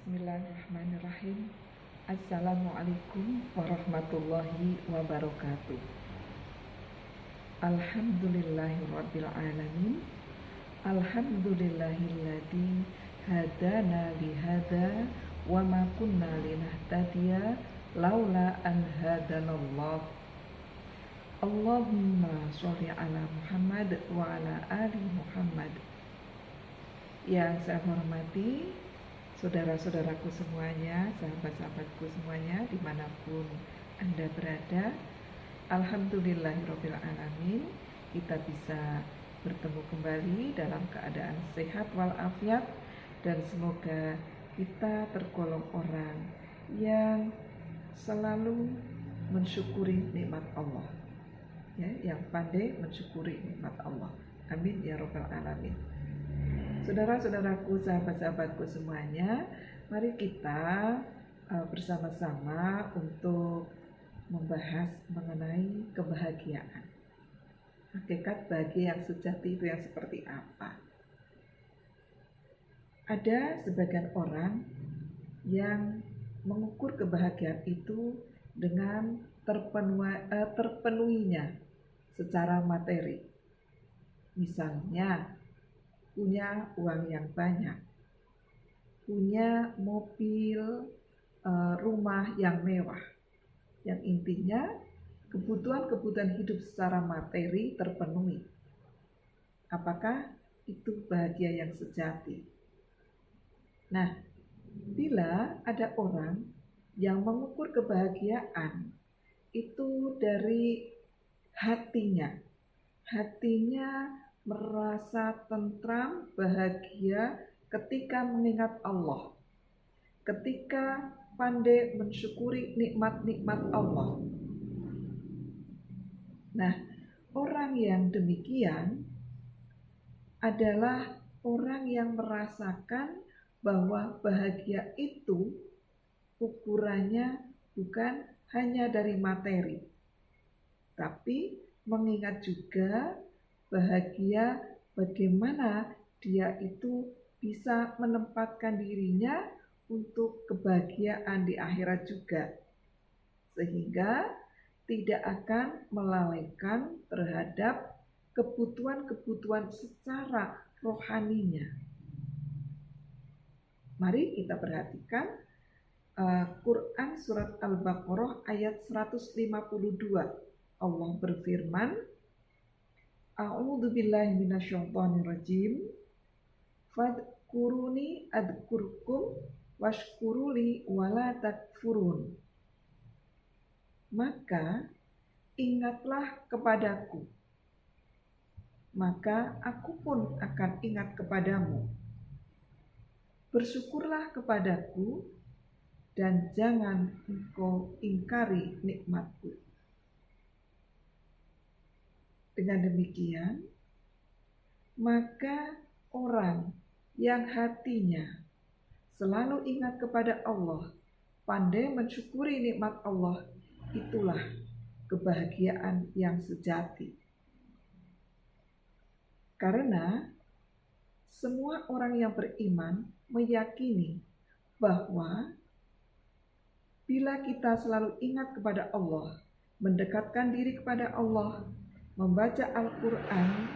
Bismillahirrahmanirrahim. Assalamualaikum warahmatullahi wabarakatuh. Alhamdulillahirrabbilalamin. Alhamdulillahilladzi hadana lihada wa ma kunna linahtadiya laula an hadanallah. Allahumma sholli ala Muhammad wa ala ali Muhammad. Yang saya hormati saudara-saudaraku semuanya, sahabat-sahabatku semuanya, dimanapun Anda berada, alhamdulillahirrabbilalamin, kita bisa bertemu kembali dalam keadaan sehat walafiat, dan semoga kita tergolong orang yang selalu mensyukuri nikmat Allah, ya, yang pandai mensyukuri nikmat Allah. Amin ya rabbal alamin. Saudara-saudaraku, sahabat-sahabatku semuanya, mari kita bersama-sama untuk membahas mengenai kebahagiaan. Hakikat bahagia yang sejati itu yang seperti apa? Ada sebagian orang yang mengukur kebahagiaan itu dengan terpenuhinya secara materi. Misalnya, punya uang yang banyak, punya mobil, rumah yang mewah, yang intinya kebutuhan-kebutuhan hidup secara materi terpenuhi. Apakah itu bahagia yang sejati? Nah, bila ada orang yang mengukur kebahagiaan itu dari hatinya merasa tentram, bahagia ketika mengingat Allah, ketika pandai mensyukuri nikmat-nikmat Allah. Nah, orang yang demikian adalah orang yang merasakan bahwa bahagia itu ukurannya bukan hanya dari materi, tapi mengingat juga bahagia bagaimana dia itu bisa menempatkan dirinya untuk kebahagiaan di akhirat juga, sehingga tidak akan melalaikan terhadap kebutuhan-kebutuhan secara rohaninya. Mari kita perhatikan Quran surat Al-Baqarah ayat 152. Allah berfirman, A'udzu billahi minasyaitonir rajim. Fadkuruni adkurkum washkuruli wala takfurun. Maka ingatlah kepadaku, maka aku pun akan ingat kepadamu. Bersyukurlah kepadaku dan jangan engkau ingkari nikmatku. Dengan demikian, maka orang yang hatinya selalu ingat kepada Allah, pandai mensyukuri nikmat Allah, itulah kebahagiaan yang sejati. Karena semua orang yang beriman meyakini bahwa bila kita selalu ingat kepada Allah, mendekatkan diri kepada Allah, membaca Al-Quran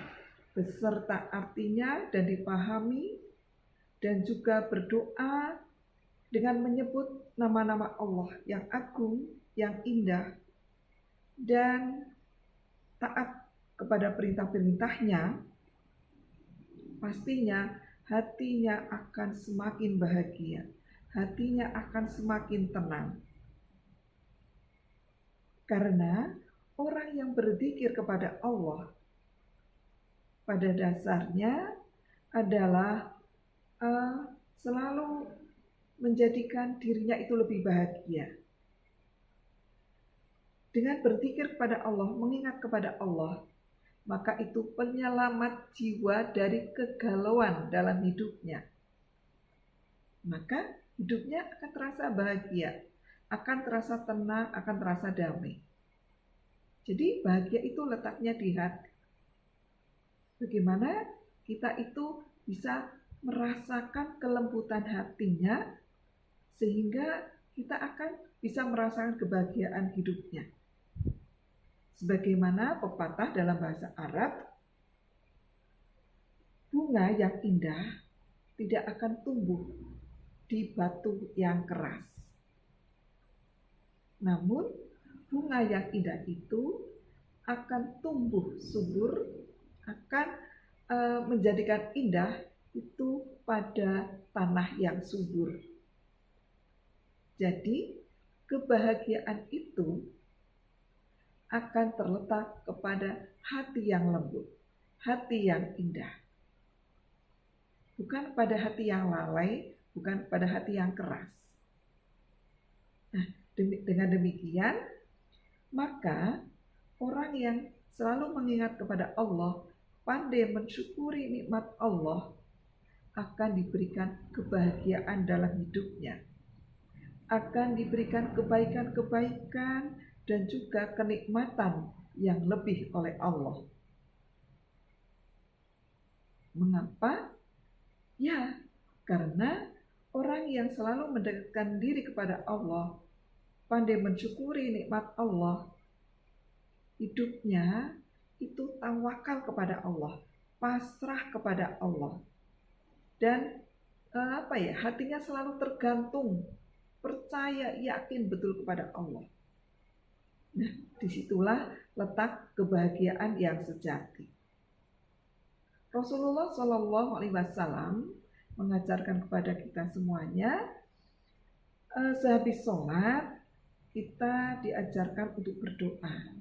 beserta artinya dan dipahami, dan juga berdoa dengan menyebut nama-nama Allah yang agung, yang indah, dan taat kepada perintah-perintahnya, pastinya hatinya akan semakin bahagia, hatinya akan semakin tenang. Karena orang yang berzikir kepada Allah pada dasarnya adalah selalu menjadikan dirinya itu lebih bahagia. Dengan berzikir kepada Allah, mengingat kepada Allah, maka itu penyelamat jiwa dari kegalauan dalam hidupnya. Maka hidupnya akan terasa bahagia, akan terasa tenang, akan terasa damai. Jadi bahagia itu letaknya di hati. Bagaimana kita itu bisa merasakan kelembutan hatinya sehingga kita akan bisa merasakan kebahagiaan hidupnya. Sebagaimana pepatah dalam bahasa Arab, bunga yang indah tidak akan tumbuh di batu yang keras. Namun, bunga yang indah itu akan tumbuh subur, akan menjadikan indah itu pada tanah yang subur. Jadi, kebahagiaan itu akan terletak kepada hati yang lembut, hati yang indah. Bukan pada hati yang lalai, bukan pada hati yang keras. Nah, dengan demikian, maka orang yang selalu mengingat kepada Allah, pandai mensyukuri nikmat Allah, akan diberikan kebahagiaan dalam hidupnya. Akan diberikan kebaikan-kebaikan dan juga kenikmatan yang lebih oleh Allah. Mengapa? Ya, karena orang yang selalu mendekatkan diri kepada Allah, pandai mensyukuri nikmat Allah, hidupnya itu tawakal kepada Allah, pasrah kepada Allah, dan hatinya selalu tergantung, percaya, yakin betul kepada Allah. Nah, disitulah letak kebahagiaan yang sejati. Rasulullah Shallallahu Alaihi Wasallam mengajarkan kepada kita semuanya, sehabis sholat kita diajarkan untuk berdoa.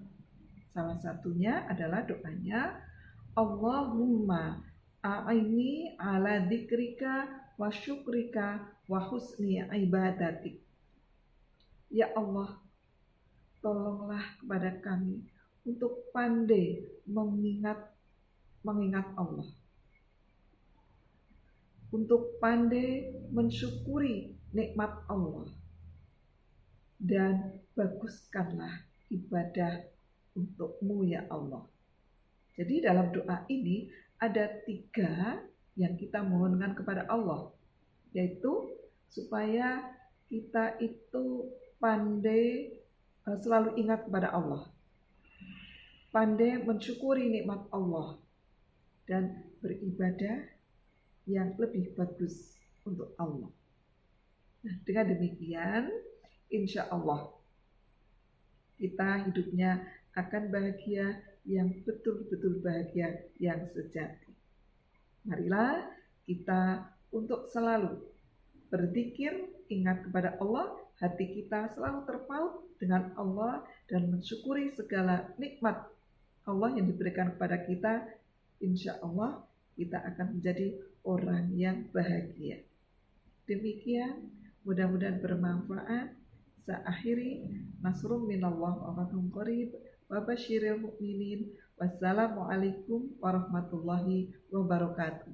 Salah satunya adalah doanya, Allahumma a'ini ala dzikrika wa syukrika wa husni ibadatik. Ya Allah, tolonglah kepada kami untuk pandai mengingat Allah, untuk pandai mensyukuri nikmat Allah, dan baguskanlah ibadah untuk-Mu ya Allah. Jadi dalam doa ini ada 3 yang kita mohonkan kepada Allah, yaitu supaya kita itu pandai selalu ingat kepada Allah, pandai mensyukuri nikmat Allah, dan beribadah yang lebih bagus untuk Allah. Nah, dengan demikian, insya Allah kita hidupnya akan bahagia, yang betul-betul bahagia, yang sejati. Marilah kita untuk selalu berzikir, ingat kepada Allah, hati kita selalu terpaut dengan Allah dan mensyukuri segala nikmat Allah yang diberikan kepada kita. Insya Allah kita akan menjadi orang yang bahagia. Demikian, mudah-mudahan bermanfaat. Saya akhiri, nasrum minallah wa fathun qarib wa basyiril mu'minin. Wassalamualaikum warahmatullahi wabarakatuh.